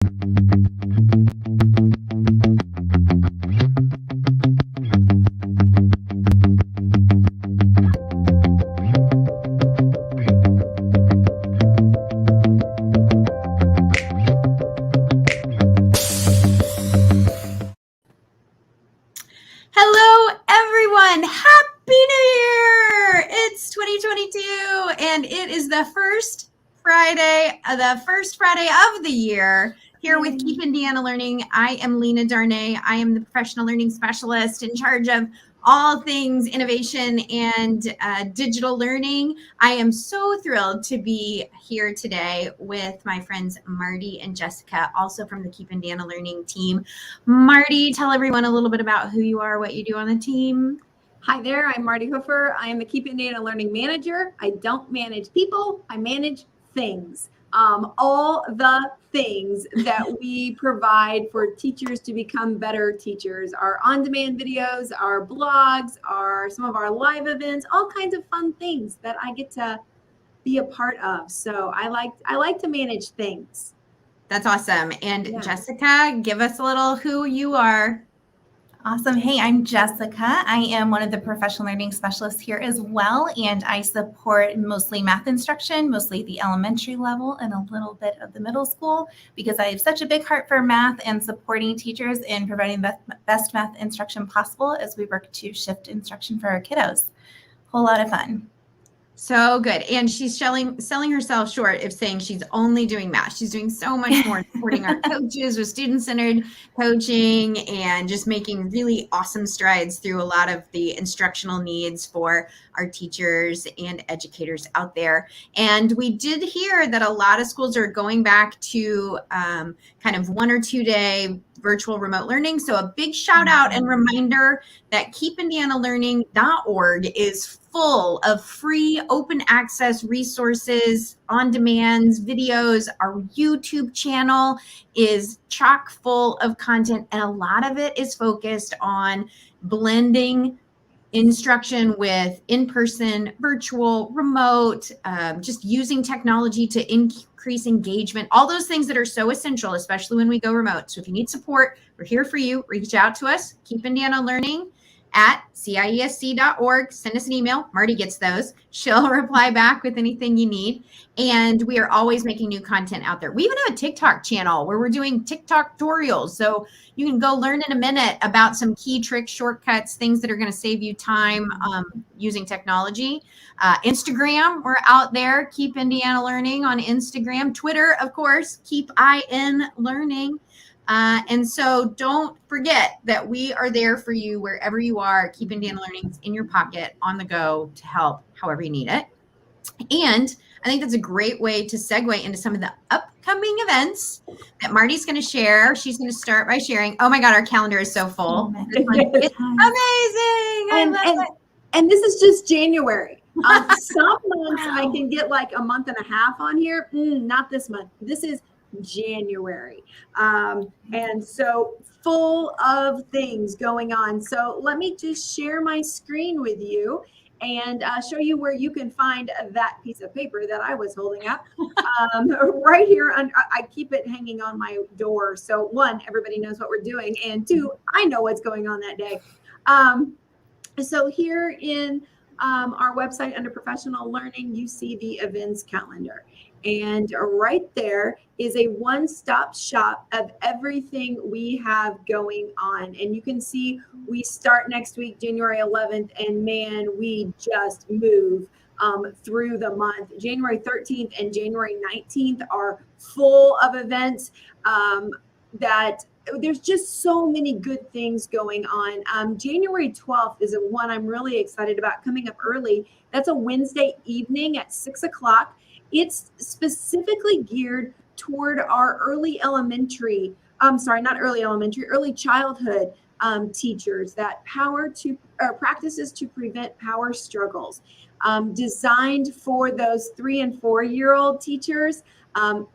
Hello, everyone. Happy New Year! It's 2022, and it is the first Friday of the year here with Keep Indiana Learning. I am Lena Darnay. I am the professional learning specialist in charge of all things innovation and digital learning. I am so thrilled to be here today with my friends Marty and Jessica, also from the Keep Indiana Learning team. Marty, tell everyone a little bit about who you are, what you do on the team. Hi there, I'm Marty Hoofer. I am the Keep Indiana Learning Manager. I don't manage people, I manage things. All the things that we provide for teachers to become better teachers, our on-demand videos, our blogs, some of our live events, all kinds of fun things that I get to be a part of. So I like to manage things. That's awesome. And Jessica, give us a little who you are. Awesome. Hey, I'm Jessica. I am one of the professional learning specialists here as well, and I support mostly math instruction, mostly the elementary level and a little bit of the middle school, because I have such a big heart for math and supporting teachers in providing the best math instruction possible as we work to shift instruction for our kiddos. Whole lot of fun. So good. And she's selling herself short of saying she's only doing math. She's doing so much more, supporting our coaches with student-centered coaching and just making really awesome strides through a lot of the instructional needs for our teachers and educators out there. And we did hear that a lot of schools are going back to kind of 1 or 2 day virtual remote learning. So a big shout out and reminder that keepindianalearning.org is full of free open access resources, on demands, videos. Our YouTube channel is chock full of content, and a lot of it is focused on blending instruction with in-person, virtual, remote, just using technology to increase engagement, all those things that are so essential, especially when we go remote. So if you need support, we're here for you. Reach out to us, Keep Indiana Learning at CIESC.org. Send us an email. Marty gets those. She'll reply back with anything you need. And we are always making new content out there. We even have a TikTok channel where we're doing TikTok tutorials. So you can go learn in a minute about some key tricks, shortcuts, things that are going to save you time using technology. Instagram, we're out there. Keep Indiana Learning on Instagram. Twitter, of course, Keep IN Learning. And so don't forget that we are there for you wherever you are. Keep Indiana Learning in your pocket, on the go, to help however you need it. And I think that's a great way to segue into some of the upcoming events that Marty's going to share. She's going to start by sharing. Oh my God, our calendar is so full. It's amazing. And this is just January. Some months I can get like a month and a half on here. Not this month. This is January. And so full of things going on. So let me just share my screen with you and show you where you can find that piece of paper that I was holding up right here. I keep it hanging on my door. So 1, everybody knows what we're doing. And 2, I know what's going on that day. So here in our website under professional learning, you see the events calendar. And right there is a one-stop shop of everything we have going on. And you can see we start next week, January 11th, and man, we just move through the month. January 13th and January 19th are full of events that there's just so many good things going on. January 12th is one I'm really excited about, coming up early. That's a Wednesday evening at 6 o'clock. It's specifically geared toward our early childhood teachers, that practices to prevent power struggles, designed for those 3 and 4-year-old teachers,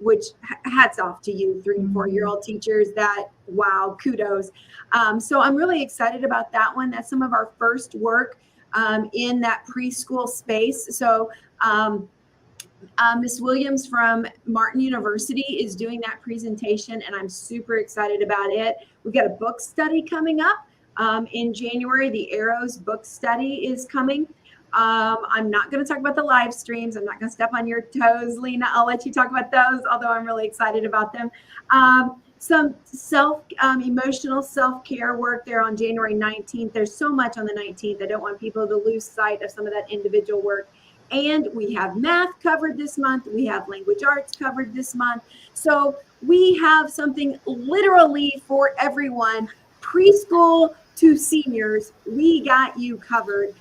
which hats off to you, 3 and 4-year-old teachers. That, wow, kudos. So I'm really excited about that one. That's some of our first work in that preschool space. So Ms. Williams from Martin University is doing that presentation, and I'm super excited about it. We've got a book study coming up in January. The Arrows book study is coming. I'm not going to talk about the live streams. I'm not going to step on your toes, Lena. I'll let you talk about those, although I'm really excited about them. Some emotional self-care work there on January 19th. There's so much on the 19th. I don't want people to lose sight of some of that individual work. And we have math covered this month. We have language arts covered this month. So we have something literally for everyone, preschool to seniors. We got you covered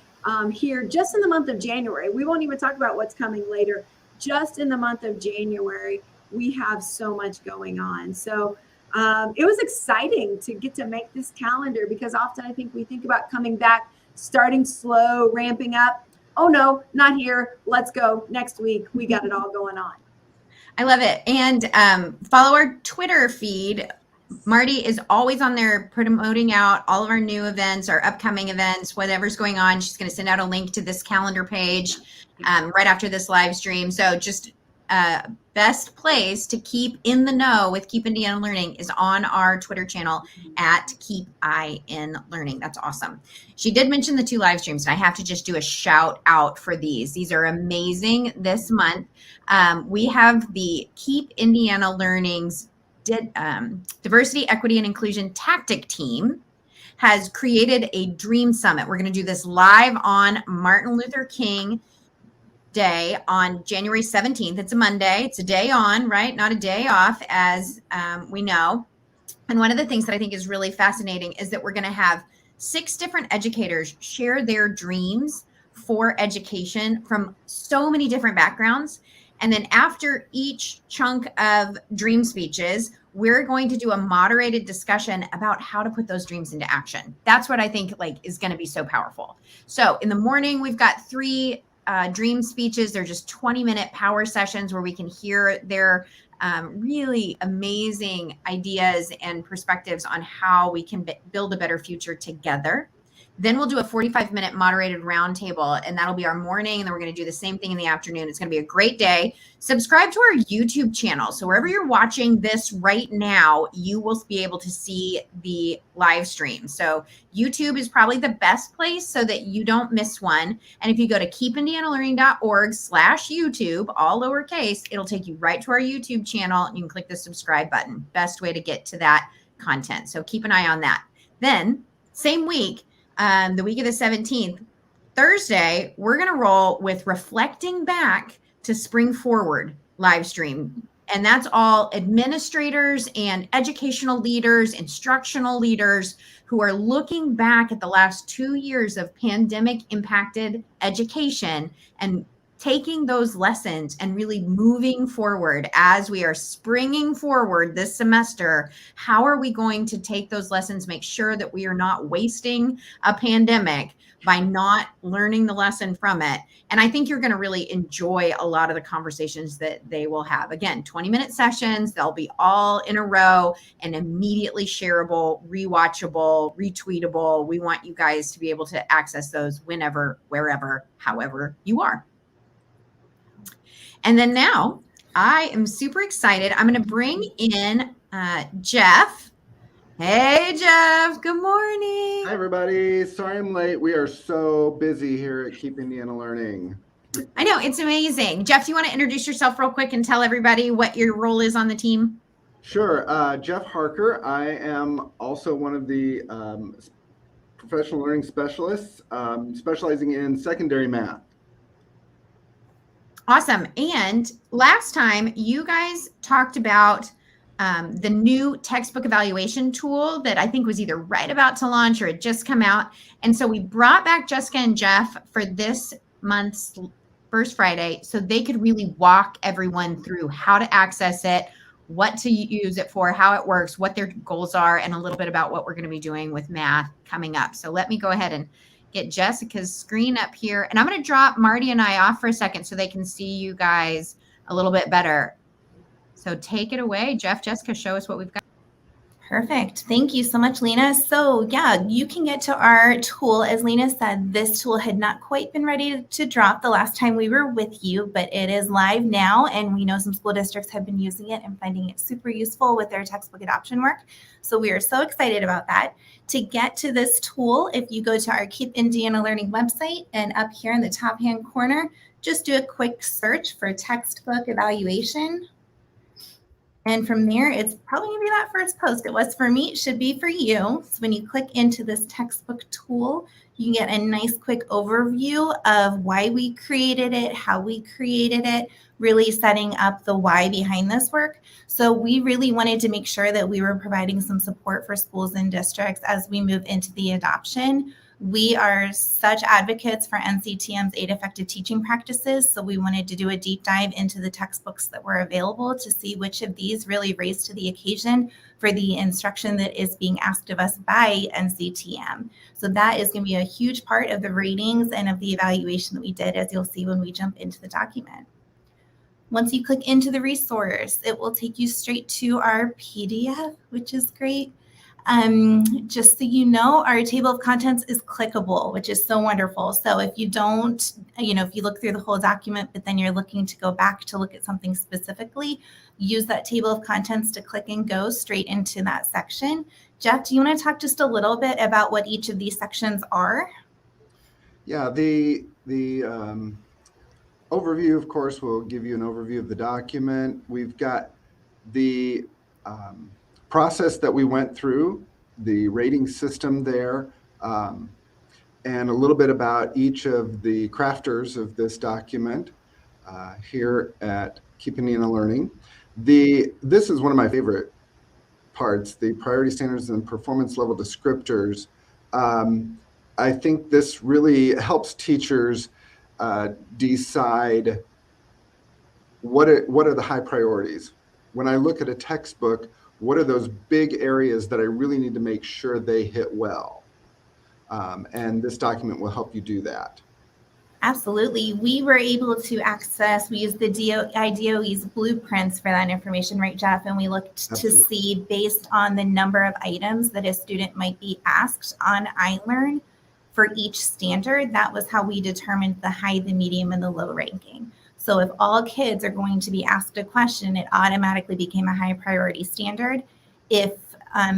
here just in the month of January. We won't even talk about what's coming later. Just in the month of January, we have so much going on. So it was exciting to get to make this calendar, because often I think we think about coming back, starting slow, ramping up. Oh no, not here. Let's go next week. We got it all going on. I love it. And follow our Twitter feed. Marty is always on there promoting out all of our new events, our upcoming events, whatever's going on. She's going to send out a link to this calendar page right after this live stream. So just best place to keep in the know with Keep Indiana Learning is on our Twitter channel at Keep IN Learning. That's awesome. She did mention the 2 live streams, and I have to just do a shout out for these. These are amazing this month. We have the Keep Indiana Learning's Diversity, Equity, and Inclusion Tactic Team has created a Dream Summit. We're going to do this live on Martin Luther King Day on January 17th. It's a Monday. It's a day on, right? Not a day off, as we know. And one of the things that I think is really fascinating is that we're going to have 6 different educators share their dreams for education from so many different backgrounds. And then after each chunk of dream speeches, we're going to do a moderated discussion about how to put those dreams into action. That's what I think is going to be so powerful. So in the morning, we've got 3 dream speeches. They're just 20-minute power sessions where we can hear their really amazing ideas and perspectives on how we can build a better future together. Then we'll do a 45-minute moderated roundtable, and that'll be our morning. And then we're going to do the same thing in the afternoon. It's going to be a great day. Subscribe to our YouTube channel. So wherever you're watching this right now, you will be able to see the live stream. So YouTube is probably the best place so that you don't miss one. And if you go to keepindianalearning.org/YouTube, all lowercase, it'll take you right to our YouTube channel. You can click the subscribe button. Best way to get to that content. So keep an eye on that. Then same week, the week of the 17th, Thursday, we're going to roll with Reflecting Back to Spring Forward live stream. And that's all administrators and educational leaders, instructional leaders who are looking back at the last 2 years of pandemic impacted education and taking those lessons and really moving forward as we are springing forward this semester. How are we going to take those lessons, make sure that we are not wasting a pandemic by not learning the lesson from it? And I think you're going to really enjoy a lot of the conversations that they will have. Again, 20-minute sessions. They'll be all in a row and immediately shareable, rewatchable, retweetable. We want you guys to be able to access those whenever, wherever, however you are. And then now I am super excited. I'm going to bring in Jeff. Hey, Jeff. Good morning. Hi, everybody. Sorry I'm late. We are so busy here at Keep Indiana Learning. I know. It's amazing. Jeff, do you want to introduce yourself real quick and tell everybody what your role is on the team? Sure. Jeff Harker. I am also one of the professional learning specialists specializing in secondary math. Awesome. And last time you guys talked about the new textbook evaluation tool that I think was either right about to launch or had just come out. And so we brought back Jessica and Jeff for this month's First Friday so they could really walk everyone through how to access it, what to use it for, how it works, what their goals are, and a little bit about what we're going to be doing with math coming up. So let me go ahead and get Jessica's screen up here. And I'm going to drop Marty and I off for a second so they can see you guys a little bit better. So take it away, Jeff. Jessica, show us what we've got. Perfect. Thank you so much, Lena. So yeah, you can get to our tool. As Lena said, this tool had not quite been ready to drop the last time we were with you, but it is live now. And we know some school districts have been using it and finding it super useful with their textbook adoption work. So we are so excited about that. To get to this tool, if you go to our Keep Indiana Learning website and up here in the top hand corner, just do a quick search for textbook evaluation. And from there, it's probably going to be that first post. It was for me. It should be for you. So when you click into this textbook tool, you get a nice quick overview of why we created it, how we created it, really setting up the why behind this work. So we really wanted to make sure that we were providing some support for schools and districts as we move into the adoption. We are such advocates for NCTM's 8 effective teaching practices, so we wanted to do a deep dive into the textbooks that were available to see which of these really raise to the occasion for the instruction that is being asked of us by NCTM. So that is going to be a huge part of the ratings and of the evaluation that we did, as you'll see when we jump into the document. Once you click into the resource, it will take you straight to our PDF, which is great. Just so you know, our table of contents is clickable, which is so wonderful. So if you don't, if you look through the whole document, but then you're looking to go back to look at something specifically, use that table of contents to click and go straight into that section. Jeff, do you want to talk just a little bit about what each of these sections are? Yeah, the overview, of course, will give you an overview of the document. We've got the process that we went through, the rating system there, and a little bit about each of the crafters of this document here at Keep Indiana Learning. This is one of my favorite parts, the priority standards and performance level descriptors. I think this really helps teachers decide what are the high priorities. When I look at a textbook, what are those big areas that I really need to make sure they hit well? And this document will help you do that. Absolutely. We were able to access, we used the IDOE's blueprints for that information, right, Jeff? And we looked Absolutely. to see, based on the number of items that a student might be asked on iLearn for each standard, that was how we determined the high, the medium, and the low ranking. So if all kids are going to be asked a question, it automatically became a high priority standard. If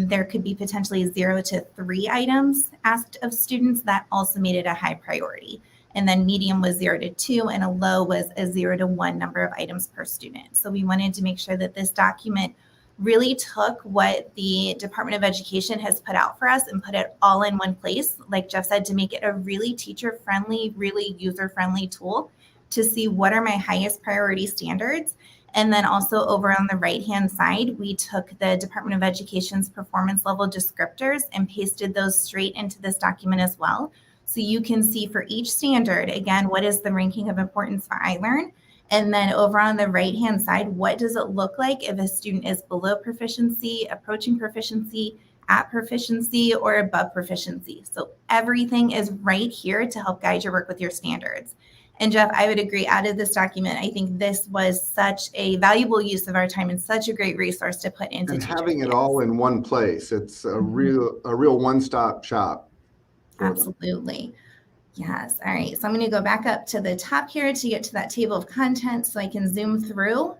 there could be potentially 0 to 3 items asked of students, that also made it a high priority. And then medium was 0 to 2, and a low was a 0 to 1 number of items per student. So we wanted to make sure that this document really took what the Department of Education has put out for us and put it all in one place, like Jeff said, to make it a really teacher-friendly, really user-friendly tool to see what are my highest priority standards. And then also over on the right-hand side, we took the Department of Education's performance level descriptors and pasted those straight into this document as well. So you can see for each standard, again, what is the ranking of importance for iLearn? And then over on the right-hand side, what does it look like if a student is below proficiency, approaching proficiency, at proficiency, or above proficiency? So everything is right here to help guide your work with your standards. And Jeff, I would agree, out of this document, I think this was such a valuable use of our time and such a great resource to put into teachers' having it hands. all in one place. It's a real one-stop shop. Absolutely. Yes. All right. So I'm going to go back up to the top here to get to that table of contents so I can zoom through.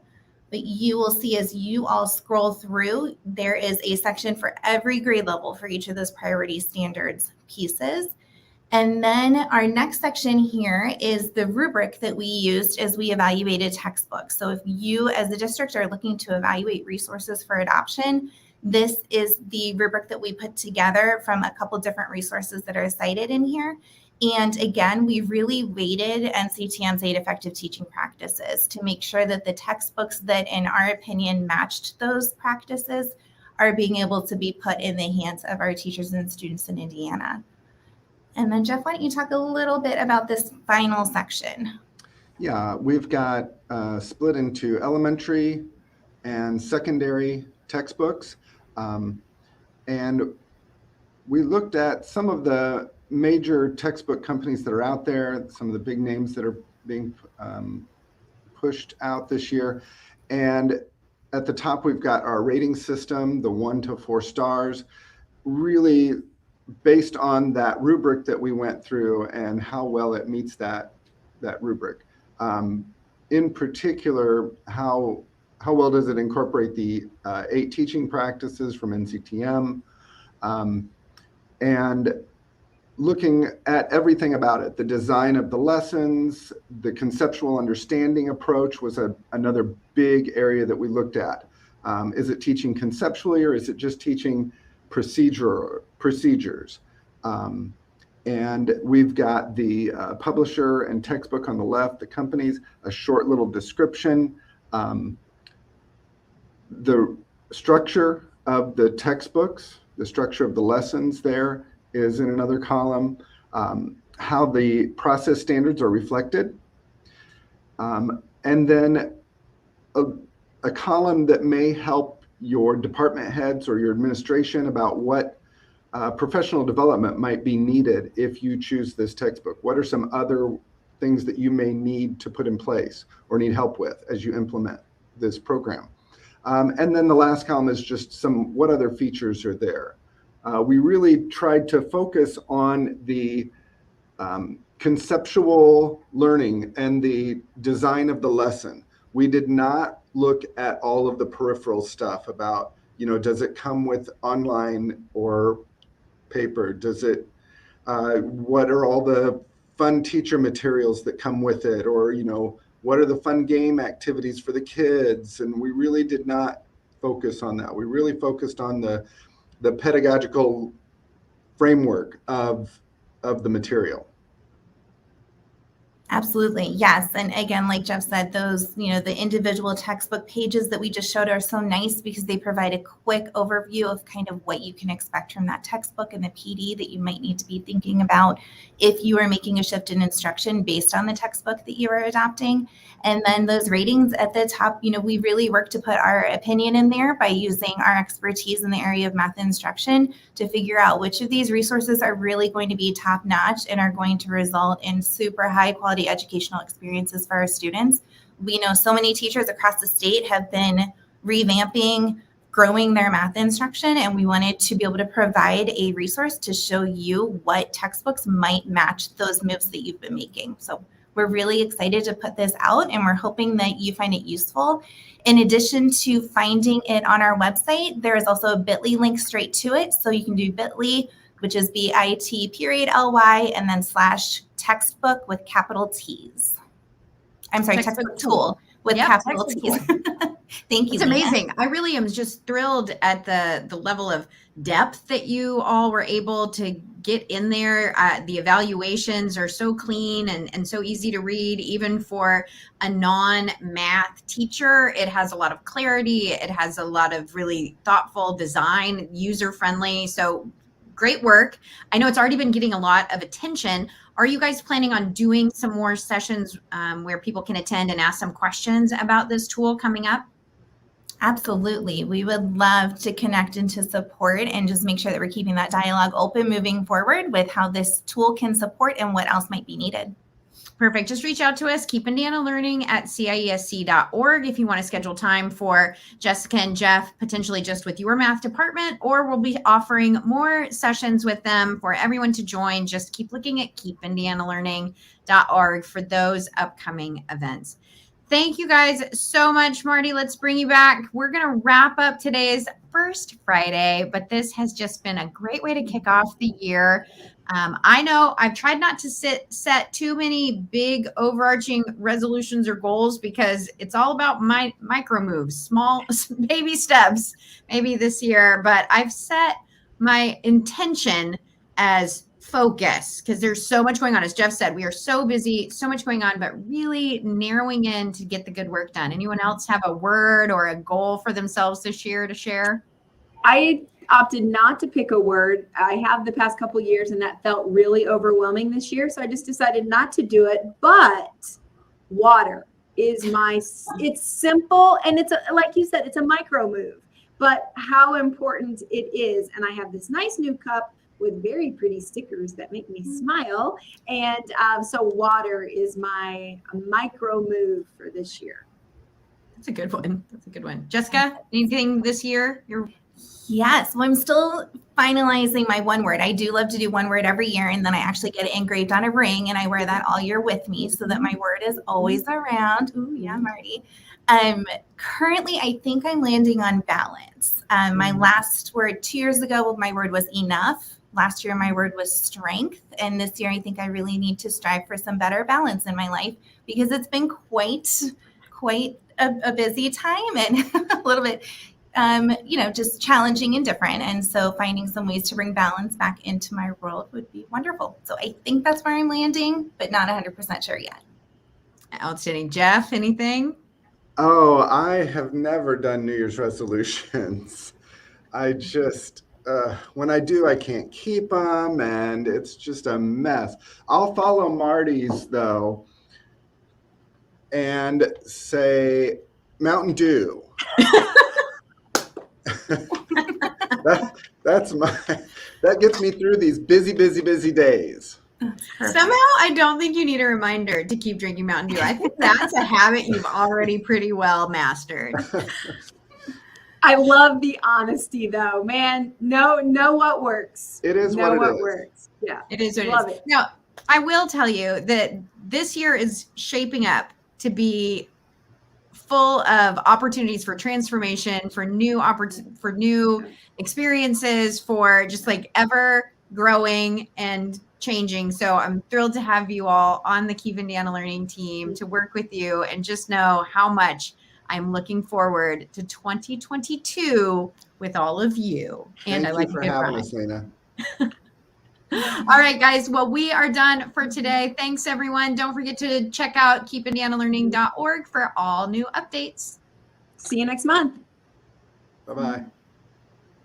But you will see as you all scroll through, there is a section for every grade level for each of those priority standards pieces. And then our next section here is the rubric that we used as we evaluated textbooks. So if you as a district are looking to evaluate resources for adoption, this is the rubric that we put together from a couple different resources that are cited in here. And again, we really weighted NCTM's 8 effective teaching practices to make sure that the textbooks that, in our opinion, matched those practices are being able to be put in the hands of our teachers and students in Indiana. And then Jeff, why don't you talk a little bit about this final section? Yeah, we've got split into elementary and secondary textbooks. And we looked at some of the major textbook companies that are out there, some of the big names that are being pushed out this year. And at the top, we've got our rating system, the 1 to 4 stars, really based on that rubric that we went through and how well it meets that rubric. In particular, how well does it incorporate the 8 teaching practices from NCTM, and looking at everything about it. The design of the lessons, the conceptual understanding approach was another big area that we looked at. Is it teaching conceptually, or is it just teaching procedures? And we've got the publisher and textbook on the left, the companies, a short little description. The structure of the textbooks, the structure of the lessons there is in another column. How the process standards are reflected. And then a column that may help your department heads or your administration about what professional development might be needed if you choose this textbook. What are some other things that you may need to put in place or need help with as you implement this program? And then the last column is just what other features are there. We really tried to focus on the conceptual learning and the design of the lesson. We did not look at all of the peripheral stuff about, does it come with online or paper? Does it, what are all the fun teacher materials that come with it? Or, what are the fun game activities for the kids? And we really did not focus on that. We really focused on the pedagogical framework of the material. Absolutely. Yes. And again, like Jeff said, those, the individual textbook pages that we just showed are so nice because they provide a quick overview of kind of what you can expect from that textbook and the PD that you might need to be thinking about if you are making a shift in instruction based on the textbook that you are adopting. And then those ratings at the top, we really work to put our opinion in there by using our expertise in the area of math instruction to figure out which of these resources are really going to be top notch and are going to result in super high quality educational experiences for our students. We know so many teachers across the state have been revamping, growing their math instruction, and we wanted to be able to provide a resource to show you what textbooks might match those moves that you've been making. So we're really excited to put this out, and we're hoping that you find it useful. In addition to finding it on our website, there is also a bit.ly link straight to it. So you can do bit.ly, which is bit.ly and then /textbook with capital T's. I'm sorry, textbook tool with capital T's. Thank you. It's amazing. I really am just thrilled at the level of depth that you all were able to get in there. The evaluations are so clean and so easy to read, even for a non-math teacher. It has a lot of clarity. It has a lot of really thoughtful design, user-friendly. So great work. I know it's already been getting a lot of attention. Are you guys planning on doing some more sessions where people can attend and ask some questions about this tool coming up? Absolutely. We would love to connect and to support and just make sure that we're keeping that dialogue open moving forward with how this tool can support and what else might be needed. Perfect. Just reach out to us, keepindianalearning@ciesc.org if you want to schedule time for Jessica and Jeff, potentially just with your math department, or we'll be offering more sessions with them for everyone to join. Just keep looking at keepindianalearning.org for those upcoming events. Thank you guys so much, Marty. Let's bring you back. We're going to wrap up today's first Friday, but this has just been a great way to kick off the year. I know I've tried not to set too many big overarching resolutions or goals because it's all about micro moves, small baby steps, maybe this year, but I've set my intention as focus because there's so much going on. As Jeff said, we are so busy, so much going on, but really narrowing in to get the good work done. Anyone else have a word or a goal for themselves this year to share? I opted not to pick a word. I have the past couple of years, and that felt really overwhelming this year. So I just decided not to do it. But water is it's simple. And it's like you said, it's a micro move, but how important it is. And I have this nice new cup with very pretty stickers that make me smile. And so water is my micro move for this year. That's a good one. That's a good one. Jessica, anything this year? Yes. Well, I'm still finalizing my one word. I do love to do one word every year, and then I actually get it engraved on a ring, and I wear that all year with me so that my word is always around. Ooh, yeah, Marty. Currently, I think I'm landing on balance. My last word 2 years ago, my word was enough. Last year, my word was strength. And this year, I think I really need to strive for some better balance in my life because it's been quite a busy time and a little bit, just challenging and different. And so finding some ways to bring balance back into my world would be wonderful. So I think that's where I'm landing, but not 100% sure yet. Outstanding. Jeff, anything? Oh, I have never done New Year's resolutions. I just, when I do, I can't keep them, and it's just a mess. I'll follow Marty's, though, and say Mountain Dew. That gets me through these busy days. Somehow, I don't think you need a reminder to keep drinking Mountain Dew. I think that's a habit you've already pretty well mastered. I love the honesty, though, man. Know what works. It is know what it is. Works. Yeah, it is. Love it. Now, I will tell you that this year is shaping up to be full of opportunities for transformation, for new experiences, for just like ever growing and changing. So I'm thrilled to have you all on the Keep Indiana Learning team to work with you, and just know how much I'm looking forward to 2022 with all of you. And Thank I like you for a good having ride. us, Lena. All right, guys. Well, we are done for today. Thanks, everyone. Don't forget to check out keepindianalearning.org for all new updates. See you next month. Bye-bye.